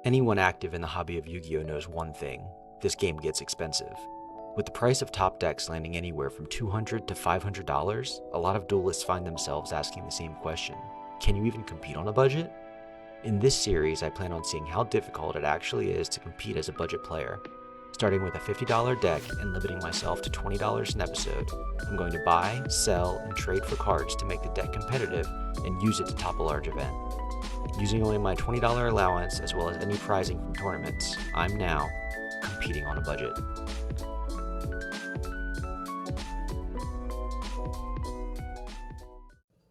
Anyone active in the hobby of Yu-Gi-Oh knows one thing: this game gets expensive. With the price of top decks landing anywhere from $200 to $500, a lot of duelists find themselves asking the same question: can you even compete on a budget? In this series, I plan on seeing how difficult it actually is to compete as a budget player. Starting with a $50 deck and limiting myself to $20 an episode, I'm going to buy, sell, and trade for cards to make the deck competitive and use it to top a large event. Using only my $20 allowance as well as any prizing from tournaments, I'm now competing on a budget.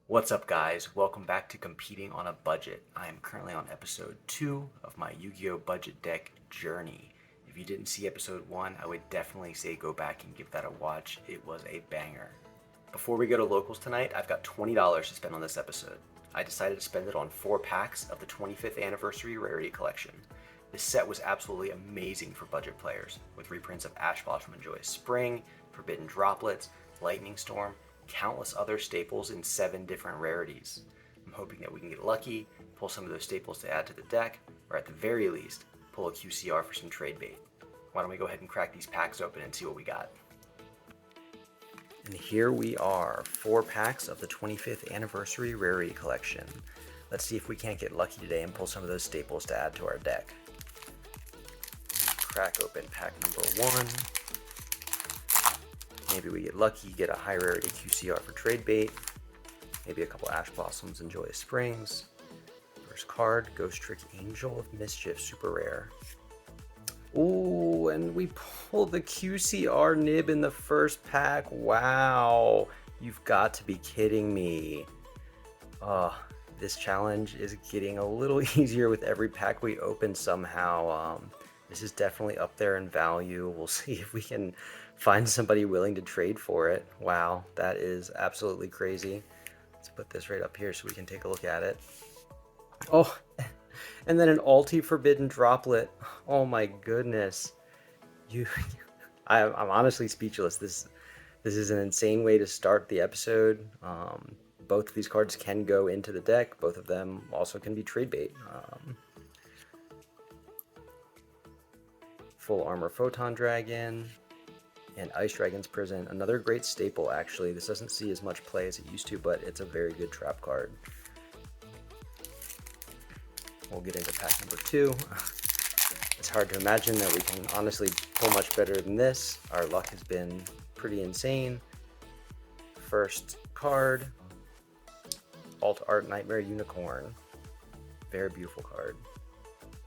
What's up, guys? Welcome back to Competing on a Budget. I am currently on episode 2 of my Yu-Gi-Oh! Budget deck journey. If you didn't see episode 1, I would definitely say go back and give that a watch. It was a banger. Before we go to locals tonight, I've got $20 to spend on this episode. I decided to spend it on 4 packs of the 25th Anniversary Rarity Collection. This set was absolutely amazing for budget players, with reprints of Ash Blossom and Joyous Spring, Forbidden Droplets, Lightning Storm, countless other staples in 7 different rarities. I'm hoping that we can get lucky, pull some of those staples to add to the deck, or at the very least, pull a QCR for some trade bait. Why don't we go ahead and crack these packs open and see what we got. And here we are, 4 packs of the 25th Anniversary Rarity Collection. Let's see if we can't get lucky today and pull some of those staples to add to our deck. Crack open pack number 1. Maybe we get lucky, get a high rarity QCR for trade bait. Maybe a couple Ash Blossoms and Joyous Springs. First card, Ghost Trick Angel of Mischief, super rare. Ooh, and we pulled the QCR nib in the first pack. Wow, you've got to be kidding me. This challenge is getting a little easier with every pack we open somehow. This is definitely up there in value. We'll see if we can find somebody willing to trade for it. Wow, that is absolutely crazy. Let's put this right up here so we can take a look at it. Oh, and then an Alti Forbidden Droplet. Oh my goodness. I'm honestly speechless. This is an insane way to start the episode. Both of these cards can go into the deck. Both of them also can be trade bait. Full Armor Photon Dragon and Ice Dragon's Prison. Another great staple, actually. This doesn't see as much play as it used to, but it's a very good trap card. We'll get into pack number 2. It's hard to imagine that we can honestly pull much better than this. Our luck has been pretty insane. First card, Alt Art Nightmare Unicorn. Very beautiful card.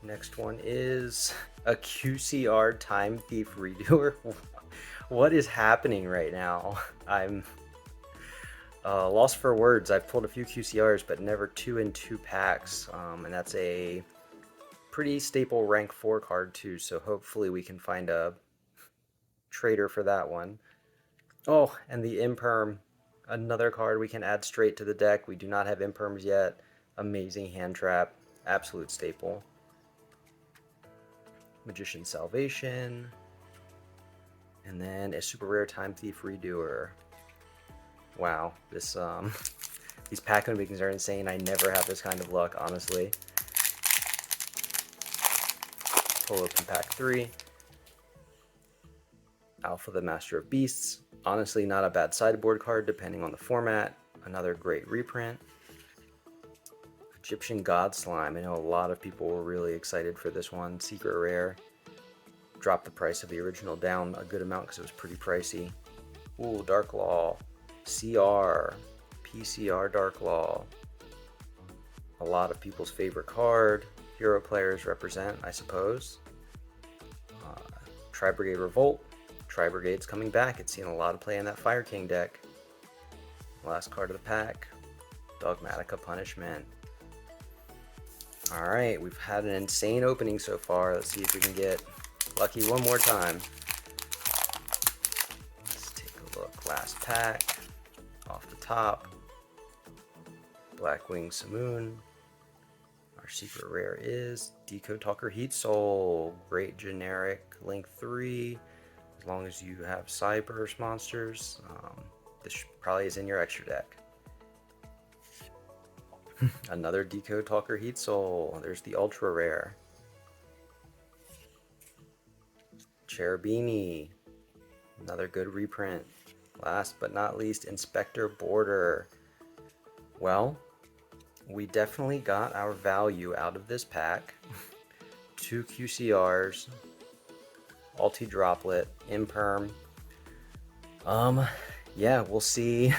Next one is a QCR Time Thief Redoer. What is happening right now? I'm lost for words. I've pulled a few QCRs, but never 2 in 2 packs. And that's a pretty staple rank 4 card too, so hopefully we can find a trader for that one. Oh, and the Imperm, another card we can add straight to the deck. We do not have Imperms yet. Amazing hand trap, absolute staple. Magician's Salvation, and then a super rare Time Thief Redoer. Wow, this these pack openings are insane. I never have this kind of luck, honestly. Pull open pack 3. Alpha the Master of Beasts. Honestly, not a bad sideboard card depending on the format. Another great reprint. Egyptian God Slime. I know a lot of people were really excited for this one. Secret rare. Dropped the price of the original down a good amount because it was pretty pricey. Ooh, Dark Law. CR. PCR Dark Law. A lot of people's favorite card. Hero players represent, I suppose. Tri-Brigade Revolt. Tri-Brigade's coming back. It's seen a lot of play in that Fire King deck. Last card of the pack. Dogmatica Punishment. Alright, we've had an insane opening so far. Let's see if we can get lucky one more time. Let's take a look. Last pack. Off the top. Blackwing Simoon. Our secret rare is Decode Talker Heat Soul. Great generic Link 3. As long as you have Cyburst monsters, this probably is in your extra deck. Another Decode Talker Heat Soul. There's the ultra rare. Cherubini, another good reprint. Last but not least, Inspector Border. Well, we definitely got our value out of this pack. 2 QCRs, Alti Droplet, Imperm. Yeah, we'll see.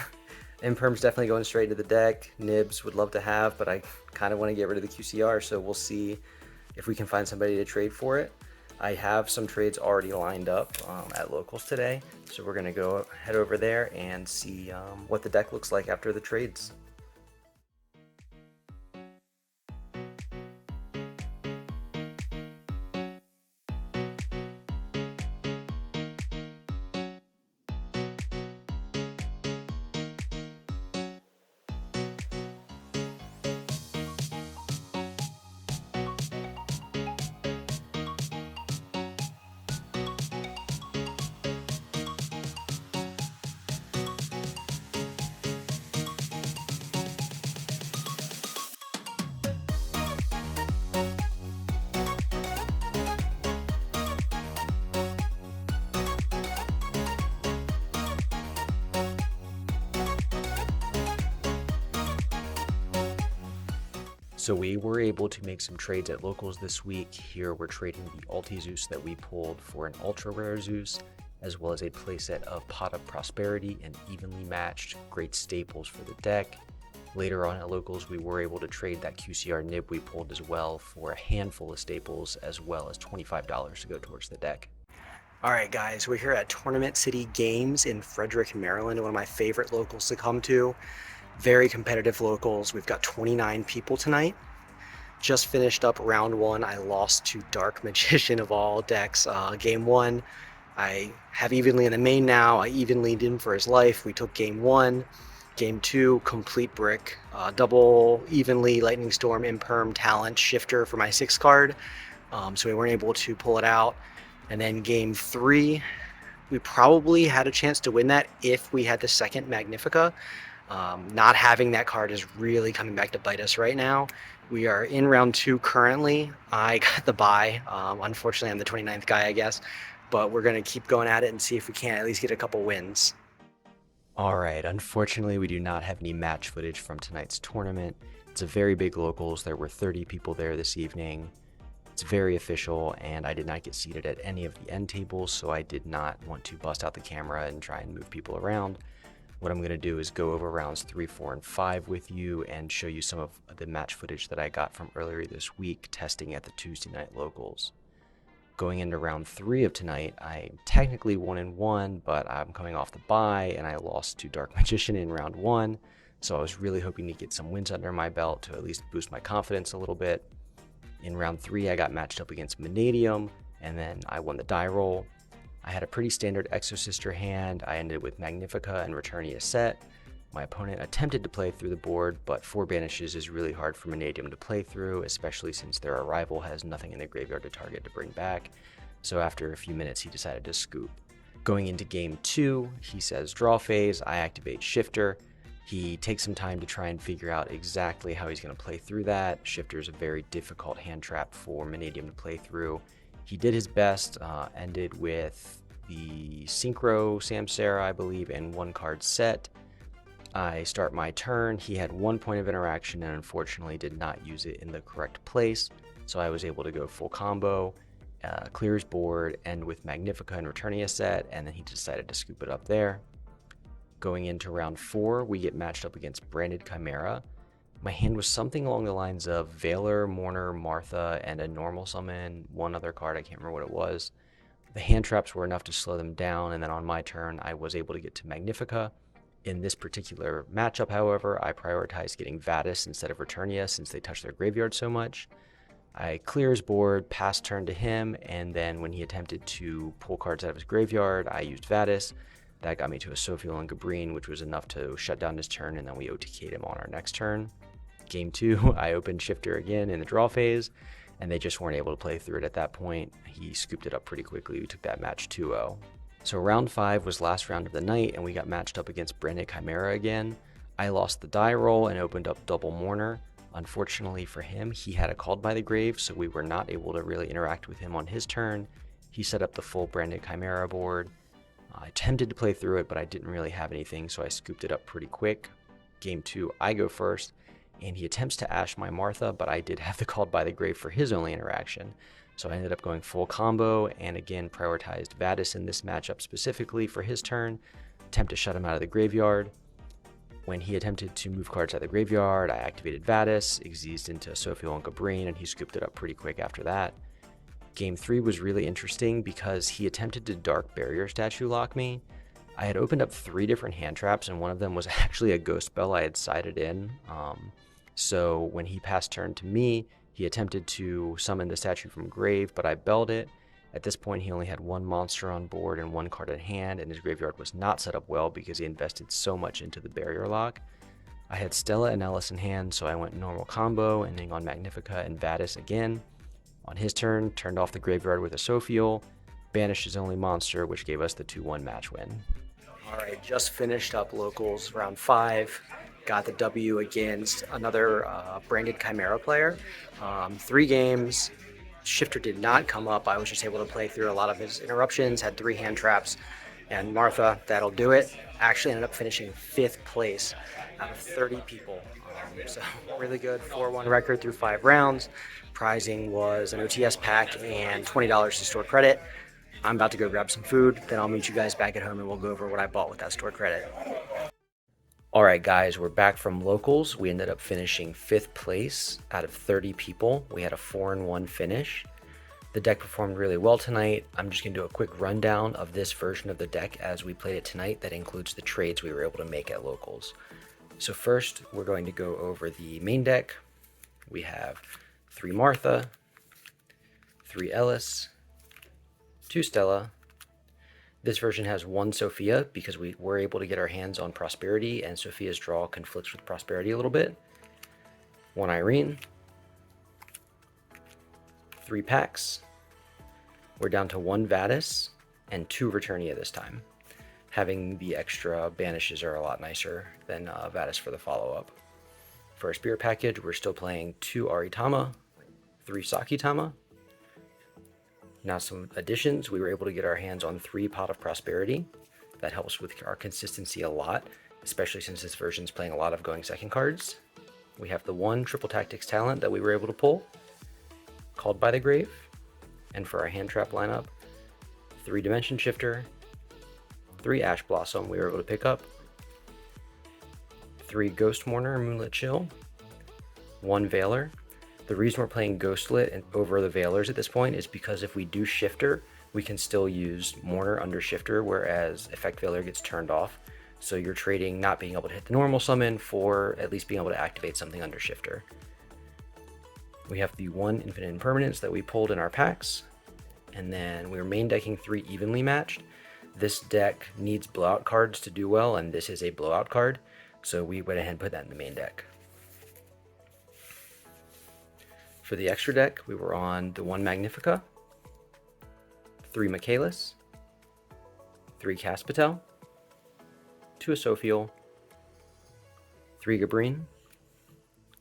Imperm's definitely going straight into the deck. Nibs would love to have, but I kind of want to get rid of the QCR, so we'll see if we can find somebody to trade for it. I have some trades already lined up at locals today, so we're going to head over there and see what the deck looks like after the trades. So we were able to make some trades at locals this week. Here we're trading the Alti Zeus that we pulled for an ultra rare Zeus, as well as a playset of Pot of Prosperity and evenly matched great staples for the deck. Later on at locals, we were able to trade that QCR nib we pulled as well for a handful of staples, as well as $25 to go towards the deck. All right, guys, we're here at Tournament City Games in Frederick, Maryland, one of my favorite locals to come to. Very competitive locals. We've got 29 people tonight. Just finished up round 1. I lost to Dark Magician of all decks. Game 1, I have Evenly in the main now. I evenly did him for his life. We took game 1. Game 2, Complete Brick. Double Evenly, Lightning Storm, Imperm, Talent, Shifter for my 6 card. So we weren't able to pull it out. And then game 3, we probably had a chance to win that if we had the second Magnifica. Not having that card is really coming back to bite us right now. We are in round 2 currently. I got the bye. Unfortunately, I'm the 29th guy, I guess. But we're going to keep going at it and see if we can at least get a couple wins. All right. Unfortunately, we do not have any match footage from tonight's tournament. It's a very big locals. There were 30 people there this evening. It's very official, and I did not get seated at any of the end tables, so I did not want to bust out the camera and try and move people around. What I'm going to do is go over rounds 3, 4, and 5 with you and show you some of the match footage that I got from earlier this week testing at the Tuesday night locals. Going into round 3 of tonight, I'm technically 1-1, but I'm coming off the bye and I lost to Dark Magician in round 1, so I was really hoping to get some wins under my belt to at least boost my confidence a little bit. In round 3, I got matched up against Mannadium, and then I won the die roll. I had a pretty standard Exosister hand. I ended with Magnifica and Returnia set. My opponent attempted to play through the board, but 4 banishes is really hard for Mannadium to play through, especially since their arrival has nothing in the graveyard to target to bring back. So after a few minutes, he decided to scoop. Going into game 2, he says draw phase. I activate Shifter. He takes some time to try and figure out exactly how he's going to play through that. Shifter is a very difficult hand trap for Mannadium to play through. He did his best, ended with the Synchro Samsara, I believe, and 1 card set. I start my turn. He had 1 point of interaction and unfortunately did not use it in the correct place, so I was able to go full combo, clear his board, end with Magnifica and Returnia set, and then he decided to scoop it up there. Going into round 4, we get matched up against Branded Chimera. My hand was something along the lines of Veiler, Mourner, Martha, and a normal summon, 1 other card, I can't remember what it was. The hand traps were enough to slow them down, and then on my turn, I was able to get to Magnifica. In this particular matchup, however, I prioritized getting Vadis instead of Returnia since they touch their graveyard so much. I clear his board, pass turn to him, and then when he attempted to pull cards out of his graveyard, I used Vadis. That got me to a Sophiel and Gabrine, which was enough to shut down his turn, and then we OTK'd him on our next turn. Game 2, I opened Shifter again in the draw phase, and they just weren't able to play through it at that point. He scooped it up pretty quickly. We took that match 2-0. So round 5 was last round of the night, and we got matched up against Branded Chimera again. I lost the die roll and opened up double Mourner. Unfortunately for him, he had a Called by the Grave, so we were not able to really interact with him on his turn, He set up the full Branded Chimera board. I attempted to play through it, but I didn't really have anything, so I scooped it up pretty quick. Game 2, I go first, and he attempts to Ash my Martha, but I did have the Called by the Grave for his only interaction. So I ended up going full combo, and again prioritized Vadis in this matchup specifically for his turn, attempt to shut him out of the graveyard. When he attempted to move cards out of the graveyard, I activated Vadis, exeased into Sophiel and Gabrine, and he scooped it up pretty quick after that. Game 3 was really interesting because he attempted to Dark Barrier Statue lock me. I had opened up 3 different hand traps, and one of them was actually a Ghost Spell I had sided in. So when he passed turn to me, he attempted to summon the statue from grave, but I belled it. At this point, he only had 1 monster on board and 1 card in hand, and his graveyard was not set up well because he invested so much into the barrier lock. I had Stella and Ellis in hand, so I went normal combo, ending on Magnifica and Vadis again. On his turn, turned off the graveyard with a Sophiel, banished his only monster, which gave us the 2-1 match win. Alright, just finished up locals round 5. Got the W against another Branded Chimera player. 3 games. Shifter did not come up. I was just able to play through a lot of his interruptions, had 3 hand traps, and Martha, that'll do it. Actually ended up finishing 5th place out of 30 people. So really good 4-1 record through 5 rounds. Prizing was an OTS pack and $20 to store credit. I'm about to go grab some food, then I'll meet you guys back at home and we'll go over what I bought with that store credit. Alright guys, we're back from locals. We ended up finishing 5th place out of 30 people. We had a 4-1 finish. The deck performed really well tonight. I'm just going to do a quick rundown of this version of the deck as we played it tonight. That includes the trades we were able to make at locals. So first, we're going to go over the main deck. We have 3 Martha, 3 Ellis, 2 Stella. This version has 1 Sophia because we were able to get our hands on Prosperity, and Sophia's draw conflicts with Prosperity a little bit. 1 Irene, 3 Pax. We're down to 1 Vadis and 2 Returnia this time. Having the extra banishes are a lot nicer than Vadis for the follow-up. For our Spirit package, we're still playing 2 Aritama, 3 Sakitama. Now some additions, we were able to get our hands on 3 Pot of Prosperity. That helps with our consistency a lot, especially since this version is playing a lot of going second cards. We have the 1 Triple Tactics talent that we were able to pull, Called by the Grave. And for our hand trap lineup, 3 Dimension Shifter, 3 Ash Blossom we were able to pick up, 3 Ghost Mourner Moonlit Chill, 1 Veiler. The reason we're playing Ghostlit over the Veilers at this point is because if we do Shifter, we can still use Mourner under Shifter, whereas Effect Veiler gets turned off. So you're trading not being able to hit the normal summon for at least being able to activate something under Shifter. We have the 1 Infinite Impermanence that we pulled in our packs, and then we're main decking 3 evenly matched. This deck needs blowout cards to do well, and this is a blowout card, so we went ahead and put that in the main deck. For the extra deck, we were on the 1 Magnifica, 3 Michaelis, 3 Caspitel, 2 Sophiel, 3 Gabrine,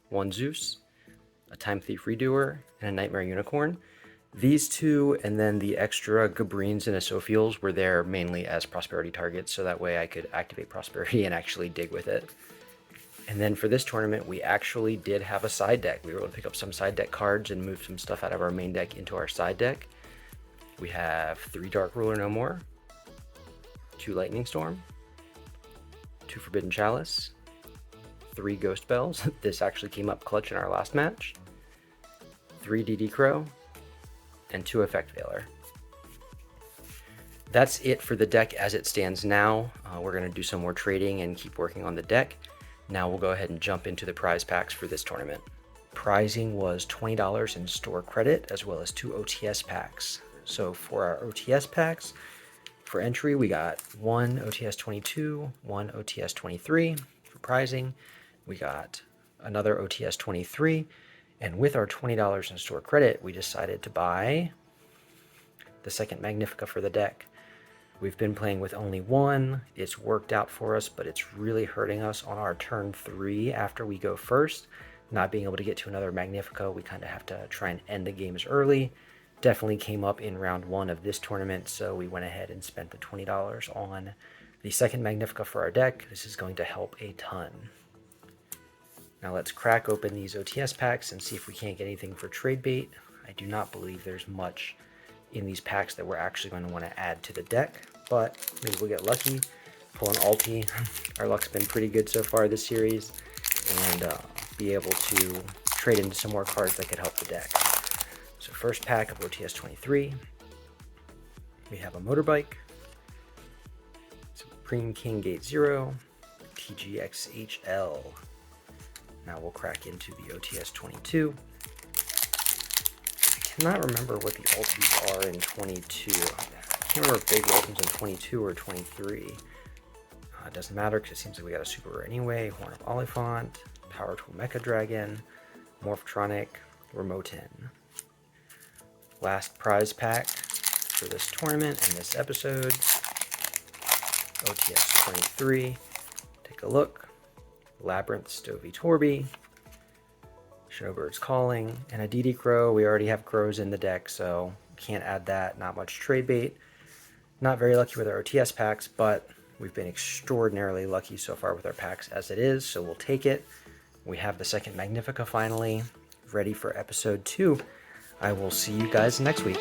1 Zeus, a Time Thief Redoer, and a Nightmare Unicorn. These 2 and then the extra Gabrines and Sophiels were there mainly as Prosperity targets, so that way I could activate Prosperity and actually dig with it. And then for this tournament, we actually did have a side deck. We were able to pick up some side deck cards and move some stuff out of our main deck into our side deck. We have 3 Dark Ruler No More, 2 Lightning Storm, 2 Forbidden Chalice, 3 Ghost Bells. This actually came up clutch in our last match. 3 DD Crow, and 2 Effect Veiler. That's it for the deck as it stands now. We're going to do some more trading and keep working on the deck. Now we'll go ahead and jump into the prize packs for this tournament. Prizing was $20 in store credit as well as 2 OTS packs. So for our OTS packs, for entry we got 1 OTS 22, 1 OTS 23. For prizing, we got another OTS 23. And with our $20 in store credit, we decided to buy the second Magnifica for the deck. We've been playing with only 1. It's worked out for us, but it's really hurting us on our turn 3 after we go first. Not being able to get to another Magnifica, we kind of have to try and end the games early. definitely came up in round 1 of this tournament, so we went ahead and spent the $20 on the second Magnifica for our deck. This is going to help a ton. Now let's crack open these OTS packs and see if we can't get anything for trade bait. I do not believe there's much in these packs that we're actually going to want to add to the deck, but maybe we'll get lucky, pull an ulti. Our luck's been pretty good so far this series, and be able to trade into some more cards that could help the deck. So first pack of OTS 23, we have a Motorbike, Supreme King Gate 0, TGXHL. Now we'll crack into the OTS 22. I cannot remember what the ultis are in 22. I can't remember if Big welcomes in 22 or 23. It doesn't matter because it seems like we got a super rare anyway. Horn of Oliphant, Power Tool Mecha Dragon, Morphtronic, Remoten. Last prize pack for this tournament and this episode. OTS 23. Take a look. Labyrinth, Stovey Torby, Snowbird's Calling, and a DD Crow. We already have crows in the deck, so can't add that. Not much trade bait. Not very lucky with our OTS packs, but we've been extraordinarily lucky so far with our packs as it is, so we'll take it. We have the second Magnifica finally, ready for episode 2. I will see you guys next week.